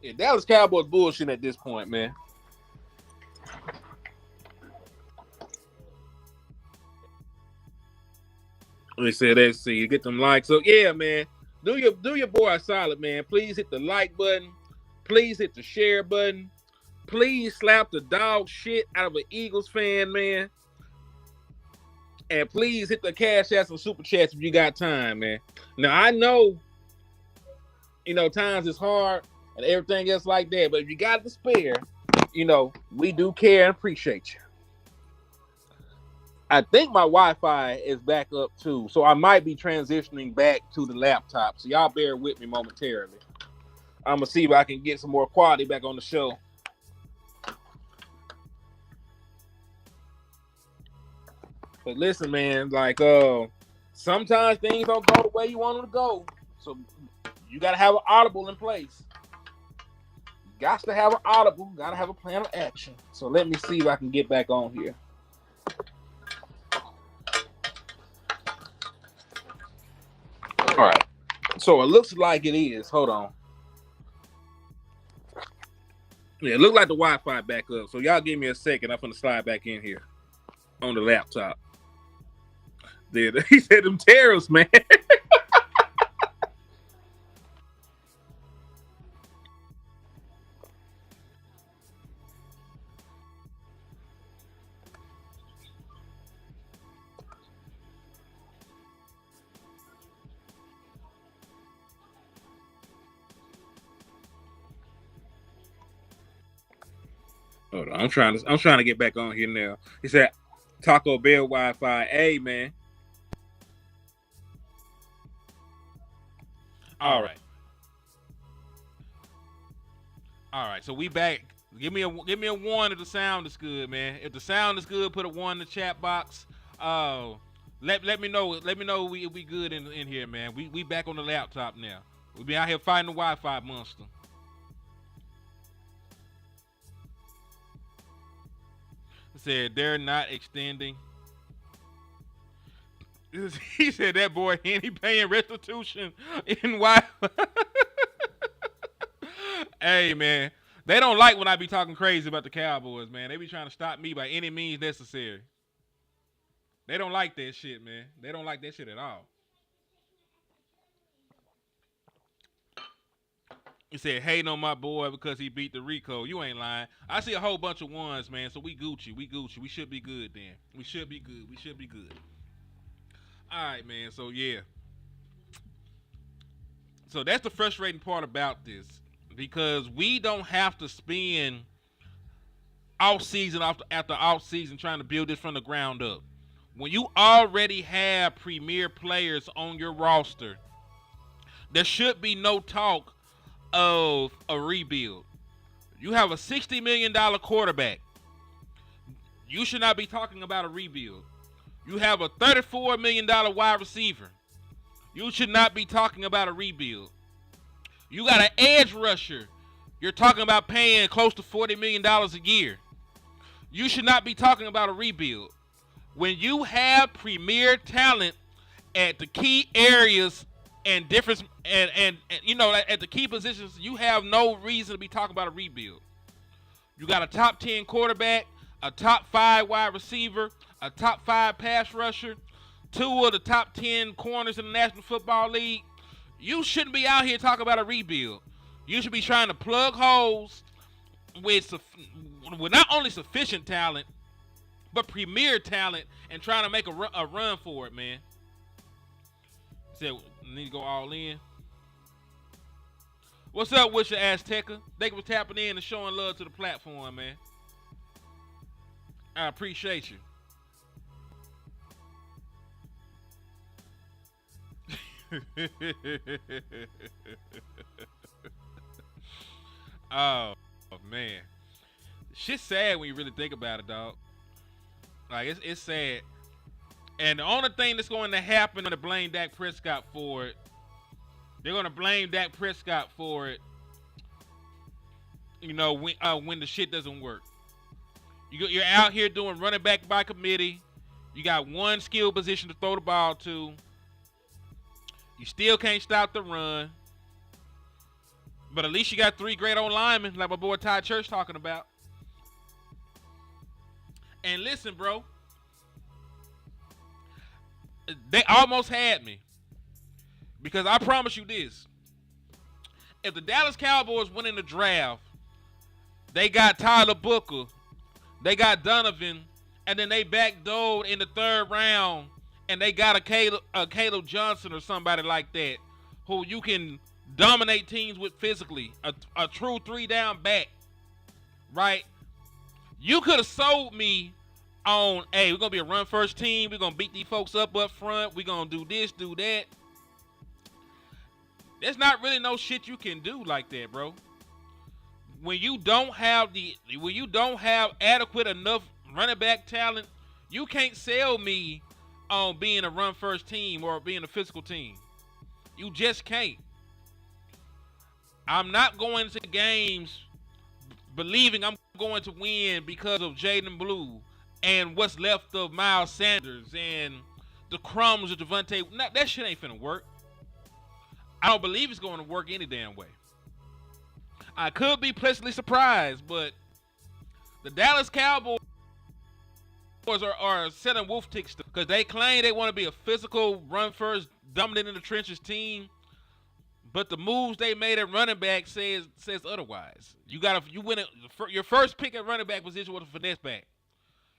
Yeah, Dallas Cowboys bullshit at this point, man. Let's see. Get them likes. So yeah, man. Do your boy a solid, man. Please hit the like button. Please hit the share button. Please slap the dog shit out of an Eagles fan, man. And please hit the Cash Apps and Super Chats if you got time, man. Now I know, times is hard and everything else like that. But if you got the spare, we do care and appreciate you. I think my Wi-Fi is back up too, so I might be transitioning back to the laptop. So y'all bear with me momentarily. I'm gonna see if I can get some more quality back on the show. But listen, man, like sometimes things don't go the way you want them to go. So you gotta have an audible in place. Got to have an audible, gotta have a plan of action. So let me see if I can get back on here. All right. So it looks like it is. Hold on. Yeah, it looks like the Wi-Fi back up. So y'all give me a second. I'm gonna slide back in here on the laptop. There, he said them tariffs, man. Hold on, I'm trying to get back on here now. He said Taco Bell Wi-Fi. Hey, man. All right. So we back. Give me a one if the sound is good, man. If the sound is good, put a one in the chat box. Let me know. Let me know we good in here, man. We back on the laptop now. We be out here fighting the Wi-Fi monster. Said they're not extending. He said that boy Henny paying restitution in Wi-Fi. Hey, man, they don't like when I be talking crazy about the Cowboys, man. They be trying to stop me by any means necessary. They don't like that shit, man. They don't like that shit at all. He said, hating on my boy because he beat the Rico. You ain't lying. I see a whole bunch of ones, man. So we Gucci. We Gucci. We should be good then. We should be good. We should be good. All right, man. So, yeah. So that's the frustrating part about this. Because we don't have to spend off-season after off-season trying to build this from the ground up. When you already have premier players on your roster, there should be no talk of a rebuild. You have a $60 million quarterback. You should not be talking about a rebuild. You have a $34 million wide receiver. You should not be talking about a rebuild. You got an edge rusher. You're talking about paying close to $40 million a year. You should not be talking about a rebuild. When you have premier talent at the key areas and difference and you know, at the key positions, you have no reason to be talking about a rebuild. You got a top 10 quarterback, a top 5 wide receiver, a top 5 pass rusher, 2 of the top 10 corners in the National Football League. You shouldn't be out here talking about a rebuild. You should be trying to plug holes with not only sufficient talent, but premier talent, and trying to make a run for it, man. Said need to go all in. What's up with your Azteca? Thank you for tapping in and showing love to the platform, man. I appreciate you. Oh man, shit's sad when you really think about it, dog. Like it's sad. And the only thing that's going to happen, to blame Dak Prescott for it. They're going to blame Dak Prescott for it. You know, when the shit doesn't work. You're out here doing running back by committee. You got one skill position to throw the ball to. You still can't stop the run. But at least you got 3 great old linemen, like my boy Ty Church talking about. And listen, bro. They almost had me. Because I promise you this. If the Dallas Cowboys went in the draft, they got Tyler Booker, they got Donovan, and then they backdoored in the 3rd round, and they got a Caleb Johnson or somebody like that, who you can dominate teams with physically, a true 3-down back, right? You could have sold me on, hey, we're gonna be a run first team. We're gonna beat these folks up front. We're gonna do this, do that. There's not really no shit you can do like that, bro. When you don't have adequate enough running back talent, you can't sell me on being a run first team or being a physical team. You just can't. I'm not going to games believing I'm going to win because of Jaden Blue and what's left of Miles Sanders and the crumbs of Devontae. That shit ain't finna work. I don't believe it's going to work any damn way. I could be pleasantly surprised, but the Dallas Cowboys are selling wolf ticks because they claim they want to be a physical, run first, dominant in the trenches team. But the moves they made at running back says otherwise. You win your first pick at running back position was a finesse back.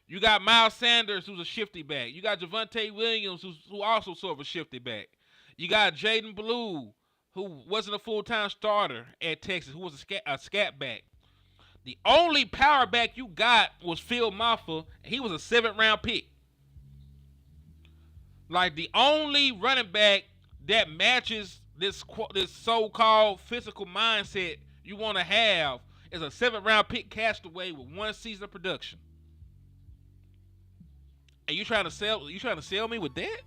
You got Miles Sanders, who's a shifty back. You got Javonte Williams, who also sort of a shifty back. You got Jaden Blue, who wasn't a full-time starter at Texas, who was a scat back. The only power back you got was Phil Maffa, and he was a 7th-round pick. Like, the only running back that matches this so-called physical mindset you want to have is a 7th-round pick castaway with 1 season of production. And you trying to sell me with that?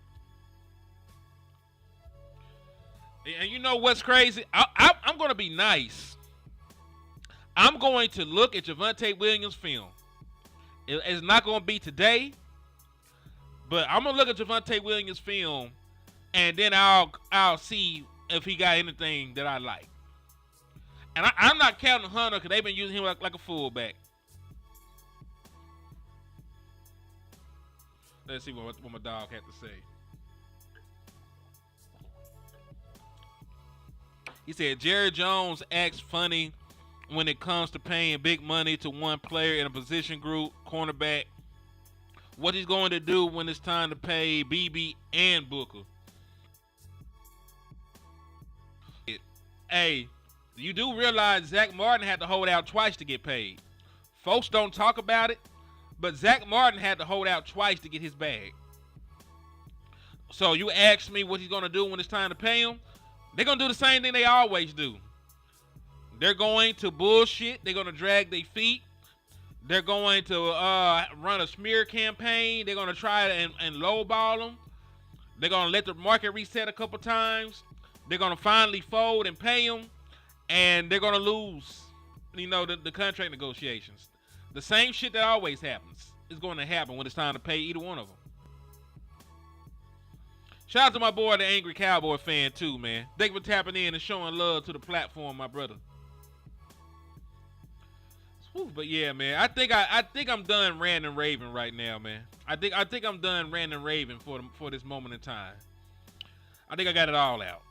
And you know what's crazy? I'm going to be nice. I'm going to look at Javonte Williams' film. It's not going to be today, but I'm going to look at Javonte Williams' film, and then I'll see if he got anything that I like. And I'm not counting Hunter because they've been using him like a fullback. Let's see what my dog had to say. He said, Jerry Jones acts funny when it comes to paying big money to one player in a position group, cornerback. What he's going to do when it's time to pay BB and Booker. Hey, you do realize Zach Martin had to hold out twice to get paid. Folks don't talk about it, but Zach Martin had to hold out twice to get his bag. So you ask me what he's going to do when it's time to pay him? They're going to do the same thing they always do. They're going to bullshit. They're going to drag their feet. They're going to run a smear campaign. They're going to try and lowball them. They're going to let the market reset a couple times. They're going to finally fold and pay them. And they're going to lose, the contract negotiations. The same shit that always happens is going to happen when it's time to pay either one of them. Shout out to my boy, the Angry Cowboy fan, too, man. Thank you for tapping in and showing love to the platform, my brother. Whew, but yeah, man, I think I'm done ranting and raving right now, man. I think I'm done ranting and raving for this moment in time. I think I got it all out.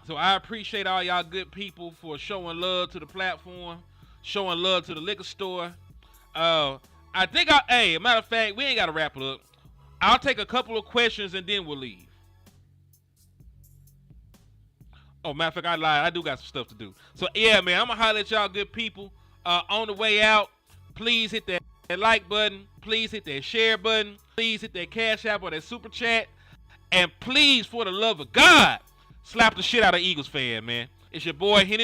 So I appreciate all y'all good people for showing love to the platform, showing love to the liquor store. Matter of fact, we ain't got to wrap it up. I'll take a couple of questions and then we'll leave. Oh, matter of fact, I lied. I do got some stuff to do. So, yeah, man, I'm going to holler at y'all good people. On the way out, please hit that like button. Please hit that share button. Please hit that Cash App or that Super Chat. And please, for the love of God, slap the shit out of Eagles fan, man. It's your boy, Henny.